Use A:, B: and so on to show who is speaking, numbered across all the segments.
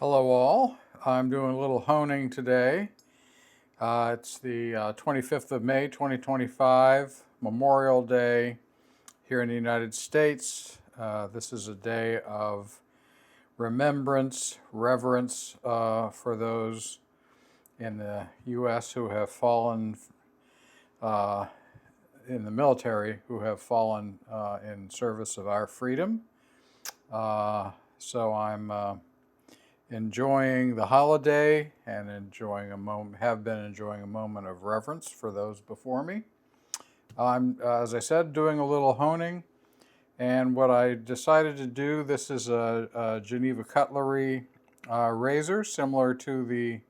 A: Hello all. I'm doing a little honing today. It's the 25th of May 2025, Memorial Day here in the United States. This is a day of remembrance, reverence for those in the U.S. who have fallen in the military, who have fallen in service of our freedom. So I'm enjoying the holiday and have been enjoying a moment of reverence for those before me. I'm, as I said, doing a little honing, and what I decided to do, this is a Geneva Cutlery razor, similar to the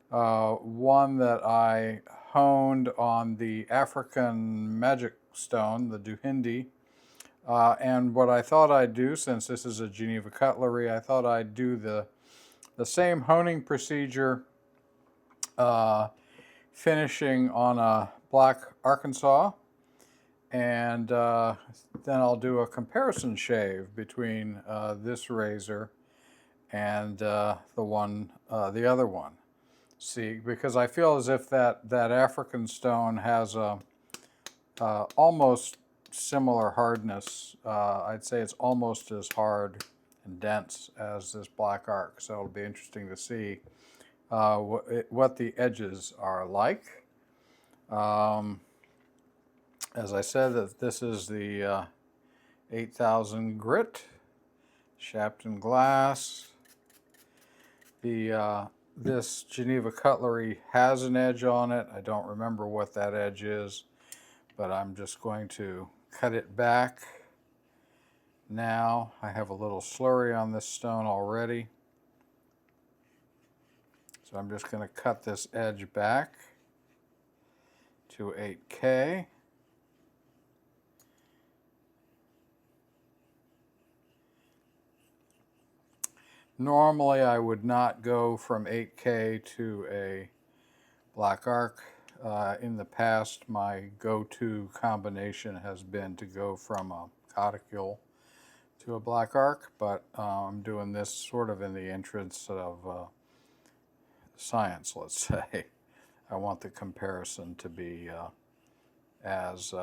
A: one that I honed on the African magic stone, the Duhindi. And what I thought I'd do, since this is a Geneva Cutlery, I thought I'd do the same honing procedure, finishing on a black Arkansas, and then I'll do a comparison shave between this razor and the other one. See, because I feel as if that African stone has a almost similar hardness. I'd say it's almost as hard and dense as this black arc, so it'll be interesting to see what the edges are like. As I said, that this is the 8000 grit, Shapton glass. This Geneva Cutlery has an edge on it. I don't remember what that edge is, but I'm just going to cut it back. Now I have a little slurry on this stone already, so I'm just going to cut this edge back to 8K. Normally I would not go from 8K to a black arc. In the past, my go-to combination has been to go from a codicule to a black arc, but I'm doing this sort of in the interest of science, let's say. I want the comparison to be as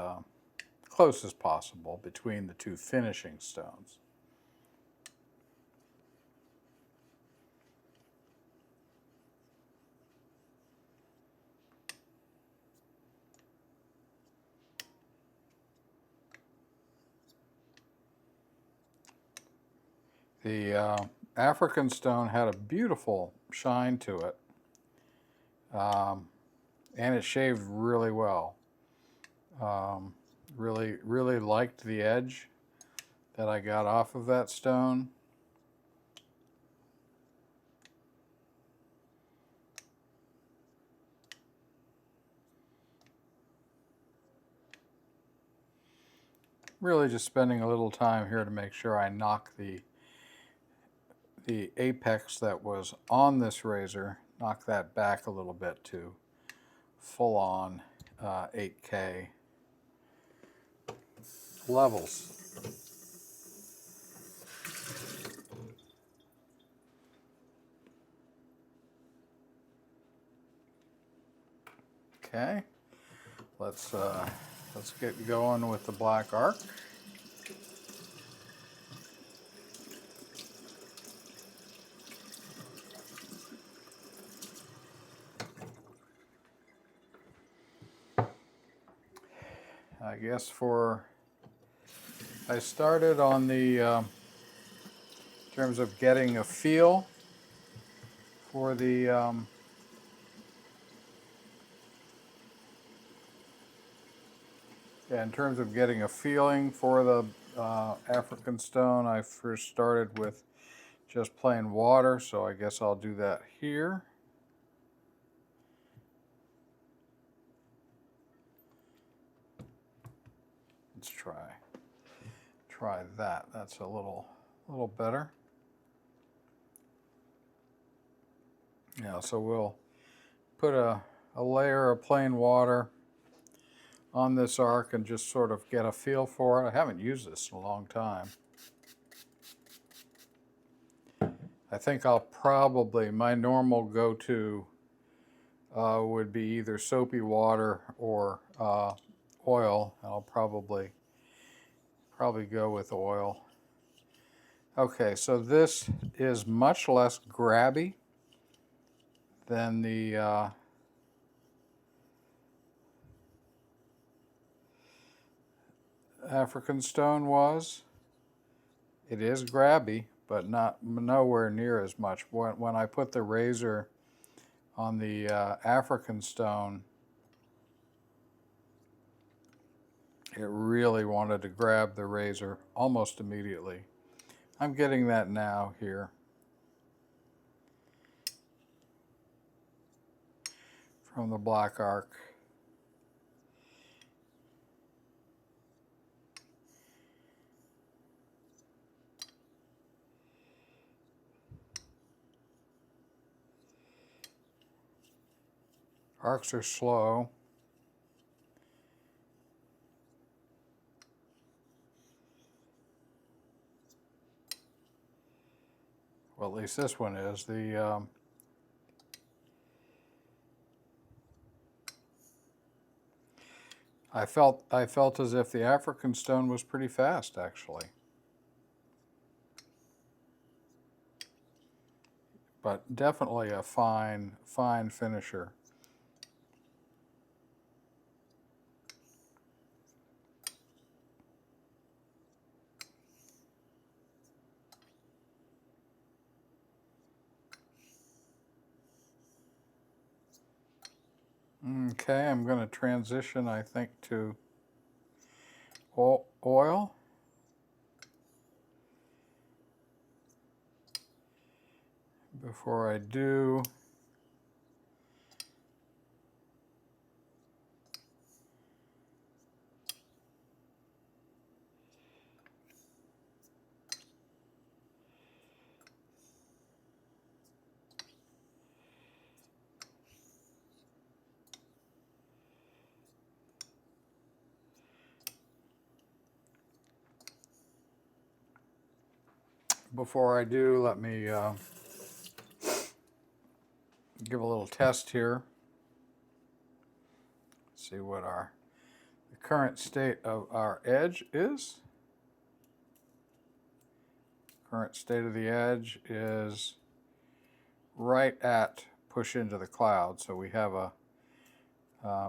A: close as possible between the two finishing stones. The African stone had a beautiful shine to it, and it shaved really well. Really liked the edge that I got off of that stone. Really just spending a little time here to make sure I knock the apex that was on this razor, knock that back a little bit to full on 8K levels. Okay, let's get going with the black arc. I guess I started on the in terms of getting a feel for the in terms of getting a feeling for the African stone, I first started with just plain water, so I guess I'll do that here. Let's try that. That's a little better. Yeah, so we'll put a layer of plain water on this arc and just sort of get a feel for it. I haven't used this in a long time. I think I'll probably, my normal go-to would be either soapy water or oil. I'll probably go with oil. Okay, so this is much less grabby than the African stone was. It is grabby, but nowhere near as much. When I put the razor on the African stone, it really wanted to grab the razor almost immediately. I'm getting that now here. From the black arc. Arcs are slow. Well, at least this one is. I felt as if the African stone was pretty fast, actually. But definitely a fine finisher. Okay, I'm going to transition, I think, to oil. Before I do, let me give a little test here. See what the current state of our edge is. Current state of the edge is right at push into the cloud. So we have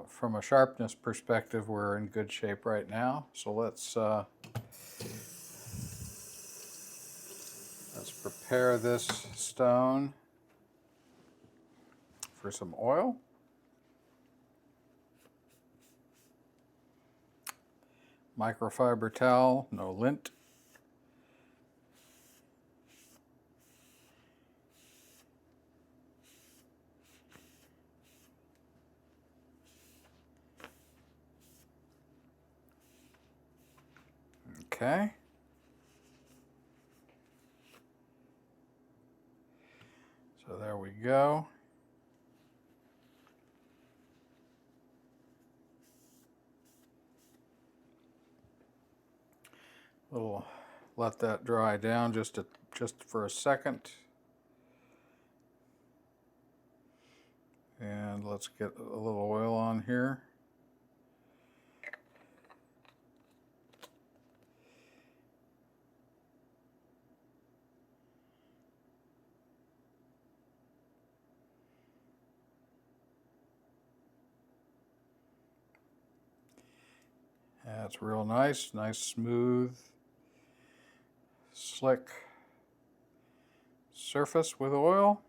A: from a sharpness perspective, we're in good shape right now. So let's prepare this stone for some oil. Microfiber towel, no lint. Okay. So there we go. Let that dry down just for a second. And let's get a little oil on here. That's real nice smooth, slick surface with oil.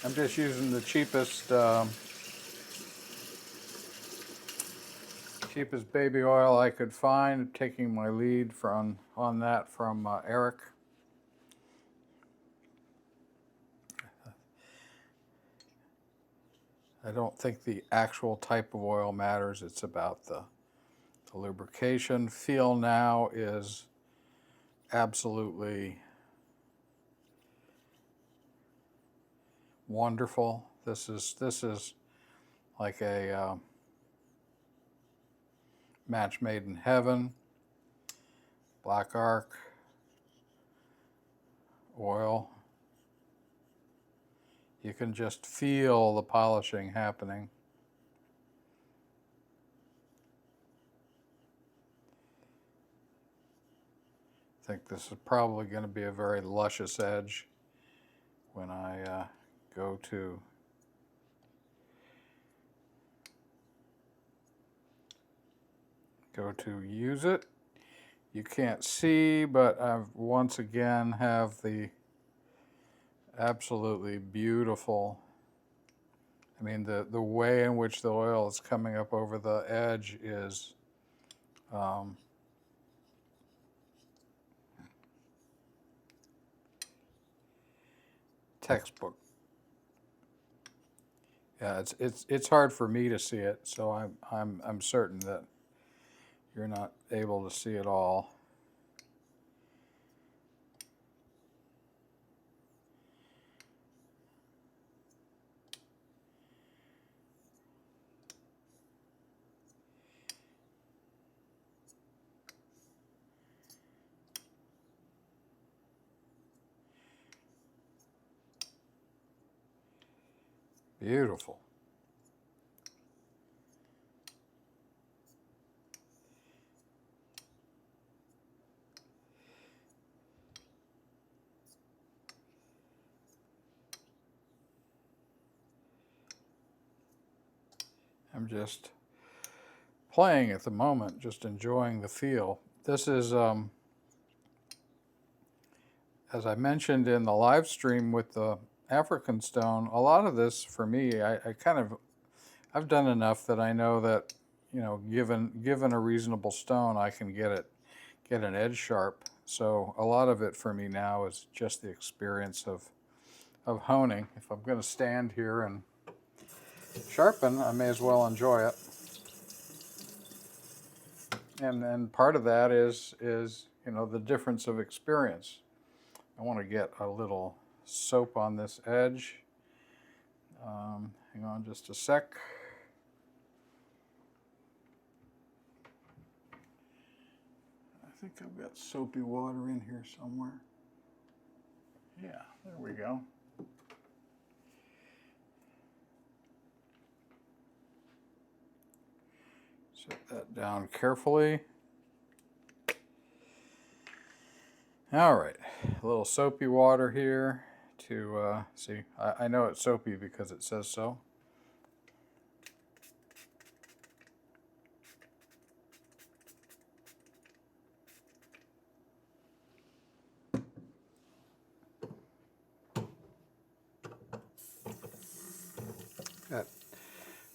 A: I'm just using the cheapest baby oil I could find, taking my lead on that from Eric. I don't think the actual type of oil matters. It's about the lubrication. Feel now is absolutely wonderful. This is like a match made in heaven. black arc, oil. You can just feel the polishing happening. I think this is probably going to be a very luscious edge when I go to use it. You can't see, but I've once again have the absolutely beautiful, I mean, the way in which the oil is coming up over the edge is textbook. Yeah, it's hard for me to see it, so I'm certain that you're not able to see it all. Beautiful. I'm just playing at the moment, just enjoying the feel. This is, as I mentioned in the live stream with the African stone, a lot of this for me, I've done enough that I know that, you know, given a reasonable stone, I can get an edge sharp. So a lot of it for me now is just the experience of honing. If I'm going to stand here and sharpen, I may as well enjoy it. And part of that is you know, the difference of experience. I want to get a little soap on this edge. Hang on just a sec. I think I've got soapy water in here somewhere. Yeah, there we go. Set that down carefully. All right, a little soapy water here to see. I know it's soapy because it says so.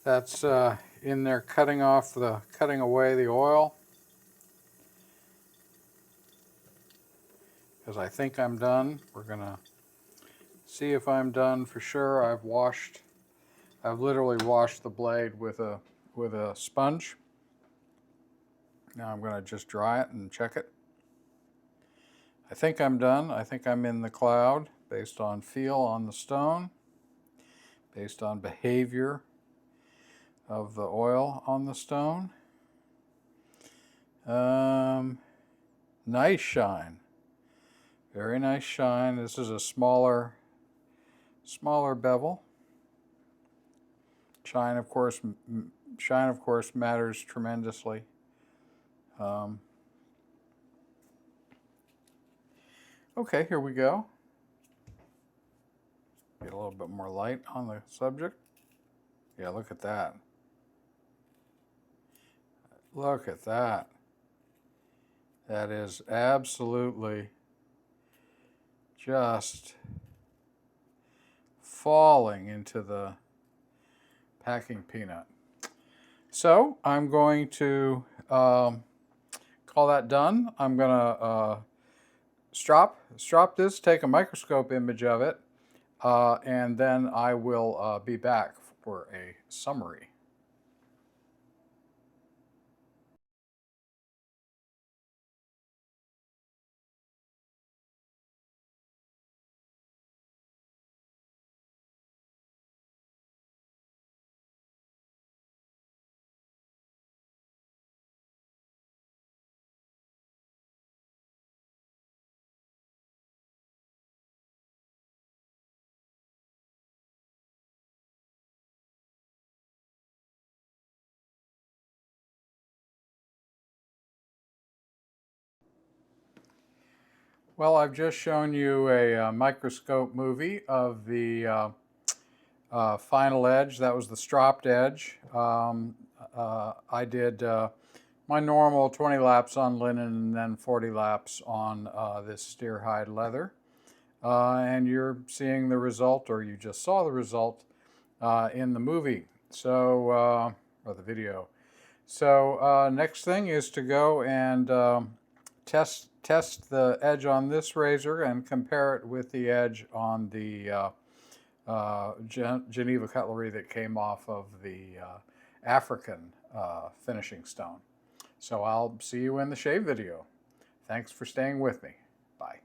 A: That's in there cutting away the oil. Because I think I'm done. We're gonna see if I'm done for sure. I've literally washed the blade with a sponge. Now I'm gonna just dry it and check it. I think I'm done. I think I'm in the cloud based on feel on the stone, based on behavior of the oil on the stone. Nice shine. Very nice shine. This is a smaller bevel. Shine, of course, matters tremendously. Okay, here we go. Get a little bit more light on the subject. Yeah, look at that. Look at that. That is absolutely just falling into the packing peanut. So I'm going to call that done. I'm going to strop this, take a microscope image of it, and then I will be back for a summary. Well, I've just shown you a microscope movie of the final edge. That was the stropped edge. I did my normal 20 laps on linen and then 40 laps on this steer hide leather. And you're seeing the result, or you just saw the result in the movie, so or the video. So next thing is to go and test the edge on this razor and compare it with the edge on the Geneva Cutlery that came off of the African finishing stone. So I'll see you in the shave video. Thanks for staying with me. Bye.